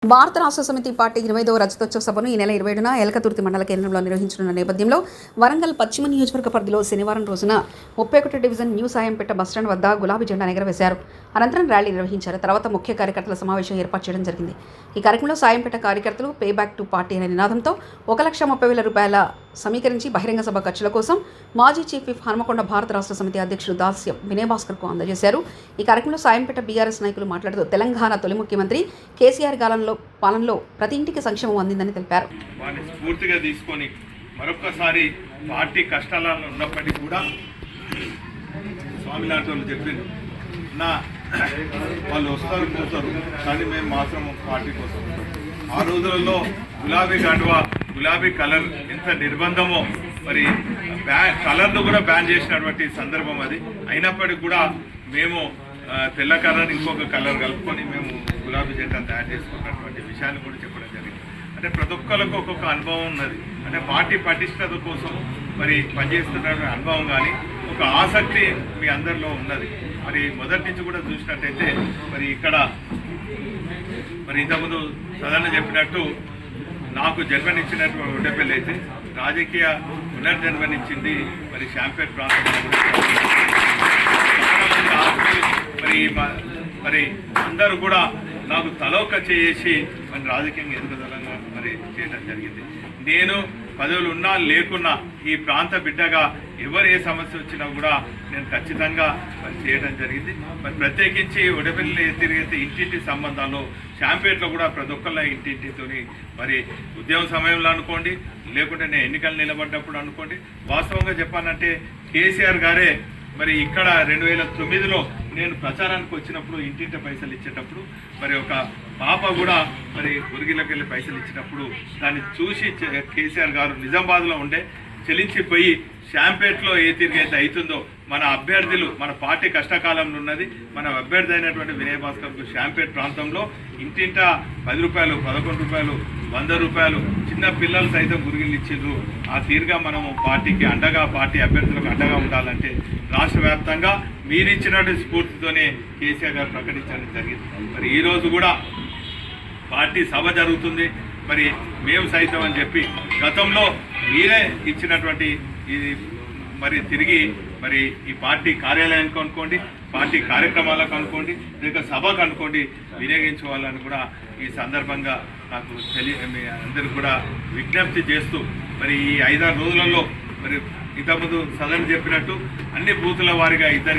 భారత రాష్ట్ర సమితి పార్టీ 25వ రజతోత్సవ సభను ఈ నెల 27న ఎలకతుర్తి మండల కేంద్రంలో నిర్వహించనున్న నేపథ్యంలో వరంగల్ పశ్చిమ నియోజకవర్గ పరిధిలో శనివారం రోజున 31 డివిజన్ న్యూ సాయంపేట బస్టాండ్ వద్ద గులాబీ జెండా ఎగరవేశారు. అనంతరం ర్యాలీ నిర్వహించారు. తర్వాత ముఖ్య కార్యకర్తల సమావేశం ఏర్పాటు చేయడం జరిగింది. ఈ కార్యక్రమంలో సాయంపేట కార్యకర్తలు పే బ్యాక్ టు పార్టీ అనే నినాదంతో 1,30,000 రూపాయల సమీకరించి బహిరంగ సభ ఖర్చుల కోసం మాజీ చీఫ్ విప్ హనుమకొండ భారత రాష్ట్ర సమితి అధ్యక్షుడు దాస్యం వినయ్ భాస్కర్కు అందజేశారు. ఈ కార్యక్రమంలో సాయంపేట బీఆర్ఎస్ నాయకులు మాట్లాడుతూ తెలంగాణ తొలి ముఖ్యమంత్రి కేసీఆర్ పాలనలో ప్రతి ఇంటికి సంక్షేమం అందిందని తెలిపారు. వాటిని స్ఫూర్తిగా తీసుకొని మరొక్కసారి పార్టీ కష్టాలలో ఉన్నప్పటికీ కూడా స్వామి లాంటి వాళ్ళు చెప్పింది వాళ్ళు వస్తారు పోతారు కానీ మేము మాత్రం పార్టీ కోసం. ఆ రోజులలో గులాబీ గండువా గులాబీ కలర్ ఎంత నిర్బంధమో మరి కలర్ను కూడా బ్యాన్ చేసినటువంటి సందర్భం అది. అయినప్పటికీ కూడా మేము తెల్ల కలర్ ఇంకొక కలర్ కలుపుకొని మేము గులాబీ జెండా తయారు చేసుకున్నటువంటి విషయాన్ని కూడా చెప్పడం జరిగింది. అంటే ప్రతి ఒక్కరికి ఒక్కొక్క అనుభవం ఉన్నది. అంటే పార్టీ పటిష్టత కోసం మరి పనిచేస్తున్న అనుభవం కానీ ఒక ఆసక్తి మీ అందరిలో ఉన్నది. మరి మొదటి నుంచి కూడా చూసినట్టయితే మరి ఇక్కడ మరి ఇంతకుముందు సాధారణ చెప్పినట్టు నాకు జన్మనిచ్చినటువంటి ఒడ్డపల్లి అయితే రాజకీయ పునర్జన్మనిచ్చింది మరి శాంపేట్ ప్రాంతంలో. మరి అందరూ కూడా నాకు తలోక చేసి మరి రాజకీయంగా ఎదుగుదలంగా మరి చేయడం జరిగింది. నేను పదవులు ఉన్నా లేకున్నా ఈ ప్రాంత బిడ్డగా ఎవరు ఏ సమస్య వచ్చినా కూడా నేను ఖచ్చితంగా మరి చేయడం జరిగింది. మరి ప్రత్యేకించి ఒడపల్లి తిరిగితే ఇంటింటి సంబంధాల్లో శాంపేట్లో కూడా ప్రతి ఒక్కళ్ళ ఇంటింటితోని మరి ఉద్యమ సమయంలో అనుకోండి లేకుంటే నేను ఎన్నికలు నిలబడ్డప్పుడు అనుకోండి. వాస్తవంగా చెప్పానంటే కేసీఆర్ గారే మరి ఇక్కడ 2009లో నేను ప్రచారానికి వచ్చినప్పుడు ఇంటింటి పైసలు ఇచ్చేటప్పుడు మరి ఒక పాప కూడా మరి గురిగిలోకి వెళ్ళి పైసలు ఇచ్చినప్పుడు దాన్ని చూసి కేసీఆర్ గారు నిజామాబాద్లో ఉండే చెలించిపోయి శాంపేట్లో ఏ తిరిగైతే అవుతుందో మన అభ్యర్థులు మన పార్టీ కష్టకాలంలో ఉన్నది మన అభ్యర్థి అయినటువంటి వినయ్ భాస్కర్కు శాంపేట్ ప్రాంతంలో ఇంటింట 10 రూపాయలు 11 రూపాయలు 100 రూపాయలు చిన్న పిల్లలు సైతం గురిగిలు ఇచ్చిండ్రు. ఆ తీరుగా మనము పార్టీకి అండగా పార్టీ అభ్యర్థులకు అండగా ఉండాలంటే రాష్ట్ర వ్యాప్తంగా మీరిచ్చినటువంటి స్ఫూర్తితోనే కేసీఆర్ గారు ప్రకటించడం జరిగింది. మరి ఈరోజు కూడా పార్టీ సభ జరుగుతుంది. మరి మేము సైతం అని చెప్పి గతంలో మీరే ఇచ్చినటువంటి ఇది మరి తిరిగి మరి ఈ పార్టీ కార్యాలయానికి అనుకోండి పార్టీ కార్యక్రమాలకు అనుకోండి లేక సభకు అనుకోండి వినియోగించుకోవాలని కూడా ఈ సందర్భంగా నాకు మీ అందరూ కూడా విజ్ఞప్తి చేస్తూ మరి ఈ 5-6 రోజులలో మరి ఇంతకుముందు సదన్ చెప్పినట్టు అన్ని బూతుల వారిగా ఇద్దరు